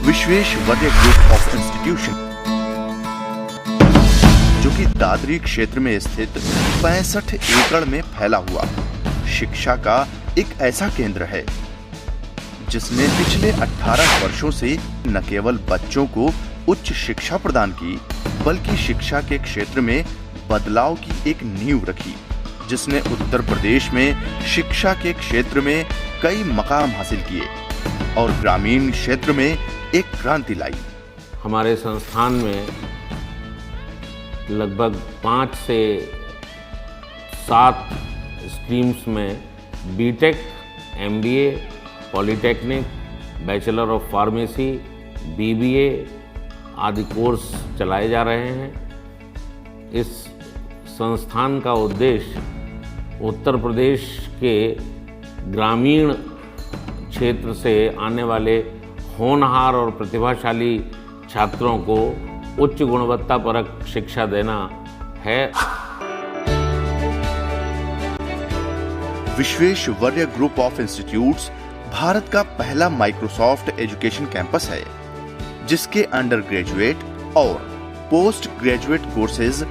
Visvesvaraya group of institution, जो कि दादरी क्षेत्र में स्थित 65 एकड़ में फैला हुआ शिक्षा का एक ऐसा केंद्र है जिसने पिछले 18 वर्षों से न केवल बच्चों को उच्च शिक्षा प्रदान की, बल्कि शिक्षा के क्षेत्र में बदलाव की एक नींव रखी, जिसने उत्तर प्रदेश में शिक्षा के क्षेत्र में कई मकाम हासिल किए और ग्रामीण क्षेत्र में एक क्रांति लाई। हमारे संस्थान में लगभग 5 से 7 स्ट्रीम्स में BTech, MBA, polytechnic, bachelor of pharmacy, BBA आदि कोर्स चलाए जा रहे हैं। इस संस्थान का उद्देश्य उत्तर प्रदेश के ग्रामीण क्षेत्र से आने वाले होनहार और प्रतिभाशाली छात्रों को उच्च गुणवत्तापरक शिक्षा देना है। Visvesvaraya group of institutes Bharat का पहला माइक्रोसॉफ्ट एजुकेशन कैंपस है, जिसके अंडर ग्रेजुएट और post graduate courses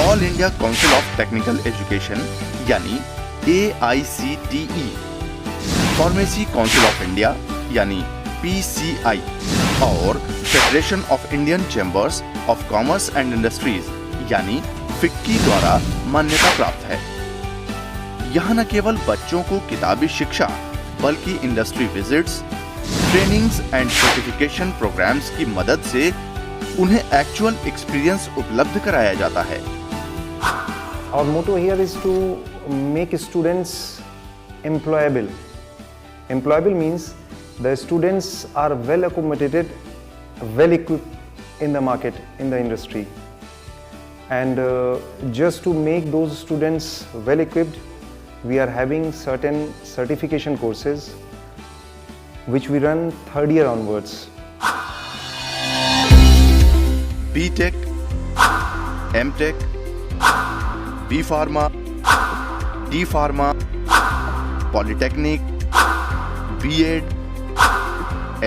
all India council of technical education यानी AICTE, pharmacy council of India यानी PCI और federation of Indian chambers of commerce and industries यानी FICCI द्वारा मान्यता प्राप्त है। यहाँ न केवल बच्चों को किताबी शिक्षा बल्कि industry visits, trainings and certification programmes की मदद से उन्हें एक्चुअल एक्सपीरियंस उपलब्ध कराया जाता है। Our motto here is to make students employable. Employable means the students are well accommodated, well equipped in the market, in the industry. And just to make those students well equipped, we are having certain certification courses which we run 3rd year onwards. B.Tech, M.Tech, B Pharma, D Pharma, Polytechnic, B.Ed,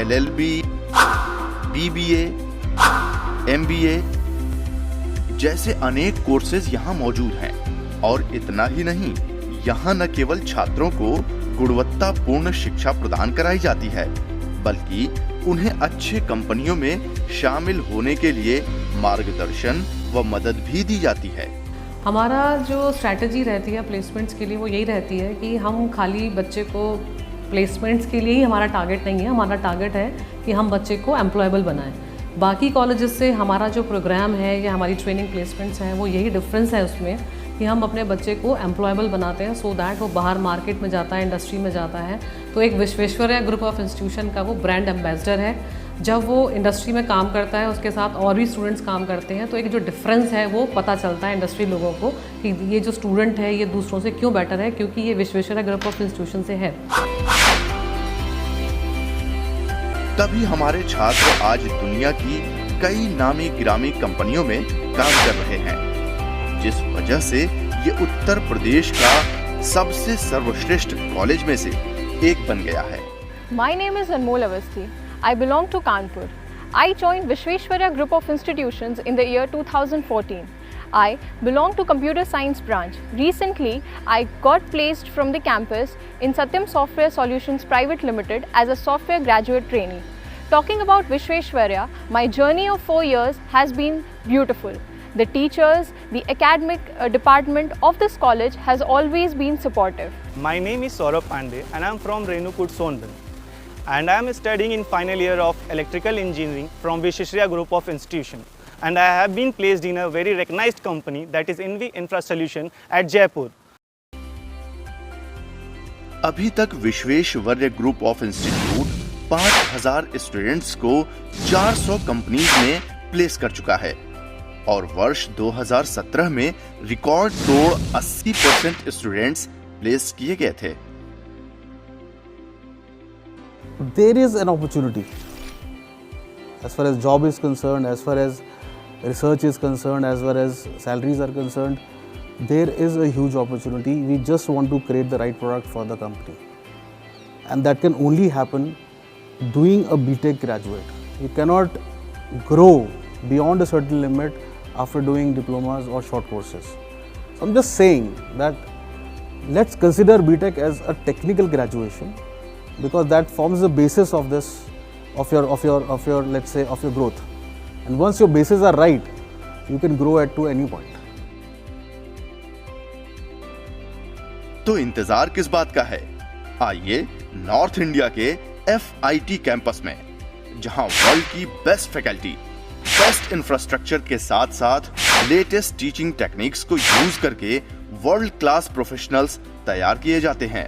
LLB, BBA, MBA जैसे अनेक courses यहाँ मौजूद हैं। और इतना ही नहीं, यहाँ न केवल छात्रों को गुणवत्तापूर्ण शिक्षा प्रदान कराई जाती है, बल्कि उन्हें अच्छे कंपनियों में शामिल होने के लिए मार्गदर्शन व मदद भी दी जाती है। हमारा जो स्ट्रैटेजी रहती है प्लेसमेंट्स के लिए वो यही रहती है कि हम खाली बच्चे को प्लेसमेंट्स के लिए ही हमारा टारगेट नहीं है। हमारा टारगेट है कि हम बच्चे को एम्प्लॉयबल बनाएं। बाकी कॉलेजेस से हमारा जो प्रोग्राम है या हमारी ट्रेनिंग प्लेसमेंट्स हैं वो यही डिफरेंस है उसमें कि हम अपने बच्चे को एम्प्लॉयबल बनाते हैं सो दैट वो बाहर मार्केट में जाता है, इंडस्ट्री में जाता है। तो एक विश्वेश्वरैया ग्रुप ऑफ इंस्टीट्यूशन का वो ब्रांड एम्बेसडर है। जब वो इंडस्ट्री में काम करता है, उसके साथ और भी स्टूडेंट्स काम करते हैं, तो एक जो डिफरेंस है वो पता चलता है इंडस्ट्री लोगों को कि ये जो स्टूडेंट है ये दूसरों से क्यों बेटर है, क्योंकि ये विश्वेश्वरैया ग्रुप ऑफ इंस्टीट्यूशन से है। तभी हमारे छात्र आज दुनिया की कई नामी गिरामी कंपनियों में काम कर रहे हैं, जिस वजह से ये उत्तर प्रदेश का सबसे सर्वश्रेष्ठ कॉलेज में से एक बन गया है। My name is Anmol Avasthi. I belong to Kanpur. I joined Vishweshwarya Group of Institutions in the year 2014. I belong to Computer Science branch. Recently, I got placed from the campus in Satyam Software Solutions Private Limited as a software graduate trainee. Talking about Vishweshwarya, my journey of 4 years has been beautiful. The teachers, the academic department of this college has always been supportive. My name is Saurabh Pandey and I am from Renukut, Sonbin. And I am studying in final year of electrical engineering from Vishweshwarya Group of Institution. And I have been placed in a very recognized company that is Invi Infra Solution at Jaipur. अभी तक Visvesvaraya group of institute 5000 students को 400 companies में place कर चुका है और वर्ष 2017 में रिकॉर्ड तोड़ 80% स्टूडेंट्स प्लेस किए गए थे। There is an opportunity as far as job is concerned, as far as research is concerned, as far as salaries are concerned. There is a huge opportunity. We just want to create the right product for the company, and that can only happen doing a BTech graduate. You cannot grow beyond a certain limit after doing diplomas or short courses. So I'm just saying that let's consider BTech as a technical graduation, because that forms the basis of this, of your let's say of your growth. And once your bases are right, you can grow at to any point. तो इंतजार किस बात का है? आइए north India के FIT campus में, जहां वर्ल्ड की बेस्ट फैकल्टी, बेस्ट इंफ्रास्ट्रक्चर के साथ साथ लेटेस्ट टीचिंग टेक्निक्स को यूज करके वर्ल्ड क्लास प्रोफेशनल्स तैयार किए जाते हैं।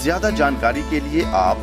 ज्यादा जानकारी के लिए आप